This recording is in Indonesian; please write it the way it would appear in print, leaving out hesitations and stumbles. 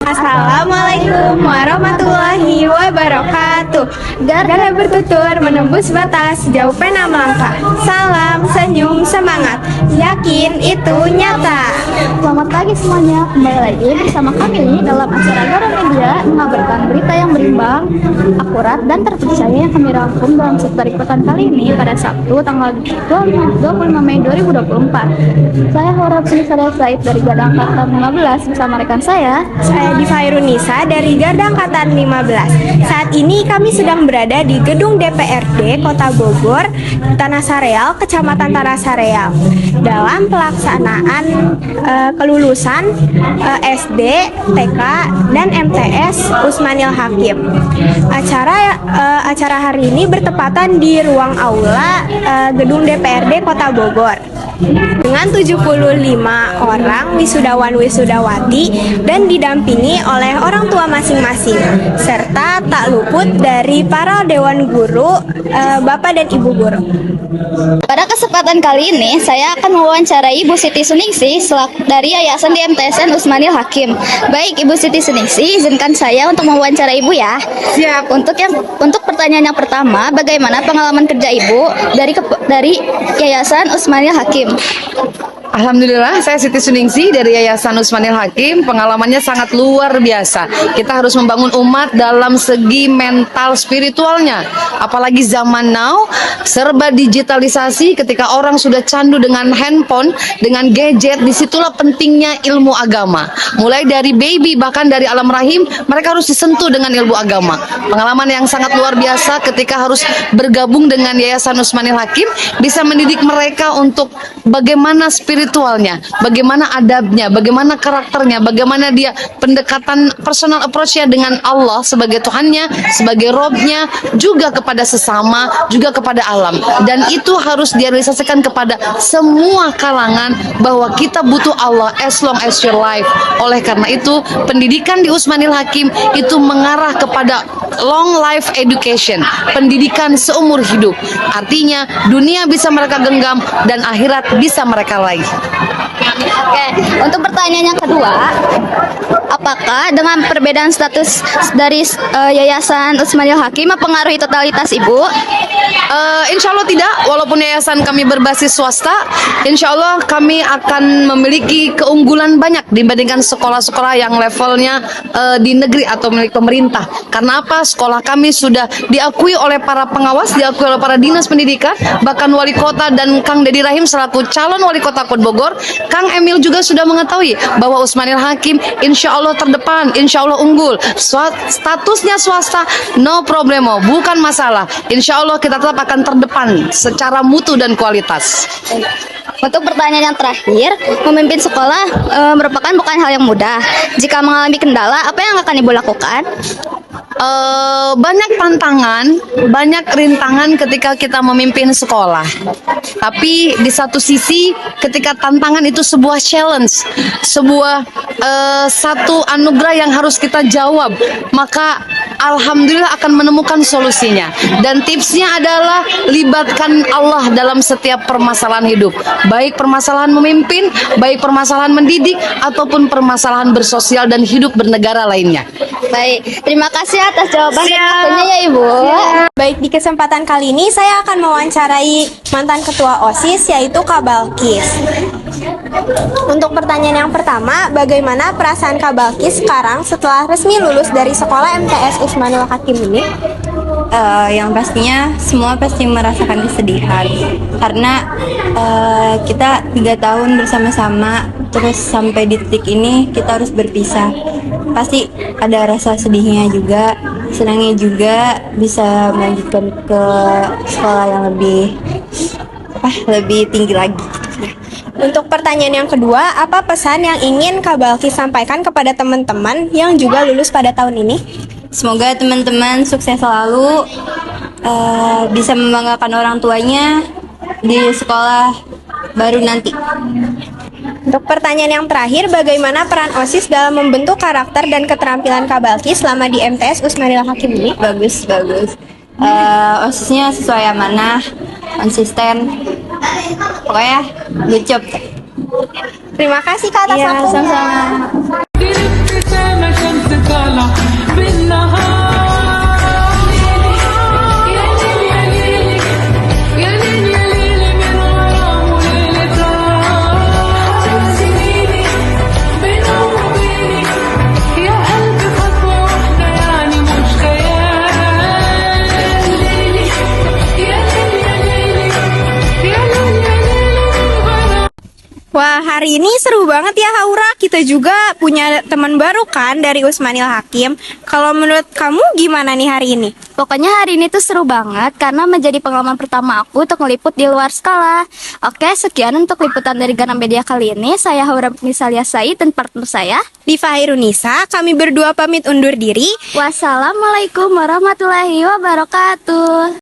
Assalamualaikum warahmatullahi wabarakatuh. Garda bertutur menembus batas, jauh pena melangkah. Salam, senyum, semangat, yakin itu nyata. Selamat pagi semuanya, kembali lagi bersama kami dalam acara Garo Media mengabarkan berita yang berimbang, akurat, dan terpercaya yang kami rangkum dalam Sektor Ikutan kali ini pada Sabtu tanggal 25 Mei 2024. Saya Horab Sunisada Said dari Garda Angkatan 15 bersama rekan saya Diva Irunisa dari Garda Angkatan 15. Saat ini kami sedang berada di gedung DPRD Kota Bogor, Tanah Sareal, Kecamatan Tanah Sareal, dalam pelaksanaan kelulusan SD, TK, dan MTS Usmanil Hakim. Acara hari ini bertepatan di ruang aula gedung DPRD Kota Bogor dengan 75 orang wisudawan-wisudawati dan didampingi oleh orang tua masing-masing, serta tak luput dari para dewan guru, bapak dan ibu guru. Pada kesempatan kali ini, saya akan mewawancarai Ibu Siti Suningsi dari Yayasan di MTSN Usmanil Hakim. Baik, Ibu Siti Suningsi, izinkan saya untuk mewawancarai Ibu ya. Siap. Untuk pertanyaan yang pertama, bagaimana pengalaman kerja Ibu dari Yayasan Usmanil Hakim? Alhamdulillah, saya Siti Suningsi dari Yayasan Usmanil Hakim. Pengalamannya sangat luar biasa. Kita harus membangun umat dalam segi mental spiritualnya. Apalagi zaman now, serba digitalisasi. Ketika orang sudah candu dengan handphone, dengan gadget, disitulah pentingnya ilmu agama. Mulai dari baby, bahkan dari alam rahim, mereka harus disentuh dengan ilmu agama. Pengalaman yang sangat luar biasa ketika harus bergabung dengan Yayasan Usmanil Hakim, bisa mendidik mereka untuk bagaimana spiritualnya, bagaimana adabnya, bagaimana karakternya, bagaimana dia pendekatan personal approach-nya dengan Allah sebagai Tuhannya, sebagai Robnya, juga kepada sesama, juga kepada alam. Dan itu harus direalisasikan kepada semua kalangan bahwa kita butuh Allah as long as your life. Oleh karena itu, pendidikan di Usmanil Hakim itu mengarah kepada long life education, pendidikan seumur hidup. Artinya, dunia bisa mereka genggam dan akhirat bisa mereka raih. Oke, untuk pertanyaan yang kedua, apakah dengan perbedaan status dari Yayasan Usmanil Hakim mempengaruhi totalitas Ibu? Insya Allah tidak, walaupun yayasan kami berbasis swasta, insya Allah kami akan memiliki keunggulan banyak dibandingkan sekolah-sekolah yang levelnya di negeri atau milik pemerintah. Karena apa? Sekolah kami sudah diakui oleh para pengawas, diakui oleh para dinas pendidikan, bahkan wali kota dan Kang Deddy Rahim selaku calon wali kota Kota Bogor, Kang Emil juga sudah mengetahui bahwa Usmanil Hakim insya Allah terdepan, insya Allah unggul. Statusnya swasta, no problemo, bukan masalah. Insya Allah kita tetap akan terdepan secara mutu dan kualitas. Untuk pertanyaan yang terakhir, memimpin sekolah merupakan bukan hal yang mudah. Jika mengalami kendala, apa yang akan Ibu lakukan? Banyak tantangan, banyak rintangan ketika kita memimpin sekolah. Tapi di satu sisi, ketika tantangan itu sebuah challenge, sebuah satu anugerah yang harus kita jawab, maka alhamdulillah akan menemukan solusinya. Dan tipsnya adalah libatkan Allah dalam setiap permasalahan hidup, baik permasalahan memimpin, baik permasalahan mendidik, ataupun permasalahan bersosial dan hidup bernegara lainnya. Baik, terima kasih atas jawaban dan waktunya ya Ibu. Baik, di kesempatan kali ini saya akan mewawancarai mantan ketua OSIS yaitu Kak Balkis. Untuk pertanyaan yang pertama, bagaimana perasaan Kak Balkis sekarang setelah resmi lulus dari sekolah MTS Usmanil Hakim ini? Yang pastinya semua pasti merasakan kesedihan karena kita 3 tahun bersama-sama, terus sampai di titik ini kita harus berpisah. Pasti ada rasa sedihnya juga, senangnya juga bisa melanjutkan ke sekolah yang lebih tinggi lagi. Untuk pertanyaan yang kedua, apa pesan yang ingin Kak Balkis sampaikan kepada teman-teman yang juga lulus pada tahun ini? Semoga teman-teman sukses selalu, bisa membanggakan orang tuanya di sekolah baru nanti. Untuk pertanyaan yang terakhir, bagaimana peran OSIS dalam membentuk karakter dan keterampilan Kak Balkis selama di MTS Usmanil Hakim ini? Bagus. OSISnya sesuai amanah, konsisten, pokoknya good job. Terima kasih Kak atas waktunya. Sama-sama. طالع بالنهار يا ليل يا ليل يا ليل يا ليل من غرام وليلة سنيني بينه وبيني يا قلبي خطوة واحدة يعني مش خيال ليلي يا ليل يا ليل يا ليل يا ليل من غرام. Wah, hari ini seru banget ya Haura. Kita juga punya teman baru kan dari Usmanil Hakim. Kalau menurut kamu gimana nih hari ini? Pokoknya hari ini tuh seru banget karena menjadi pengalaman pertama aku untuk ngeliput di luar sekolah. Oke, sekian untuk liputan dari Garam Media kali ini. Saya Haura Misalia Said dan partner saya. Diva Hairunisa, kami berdua pamit undur diri. Wassalamualaikum warahmatullahi wabarakatuh.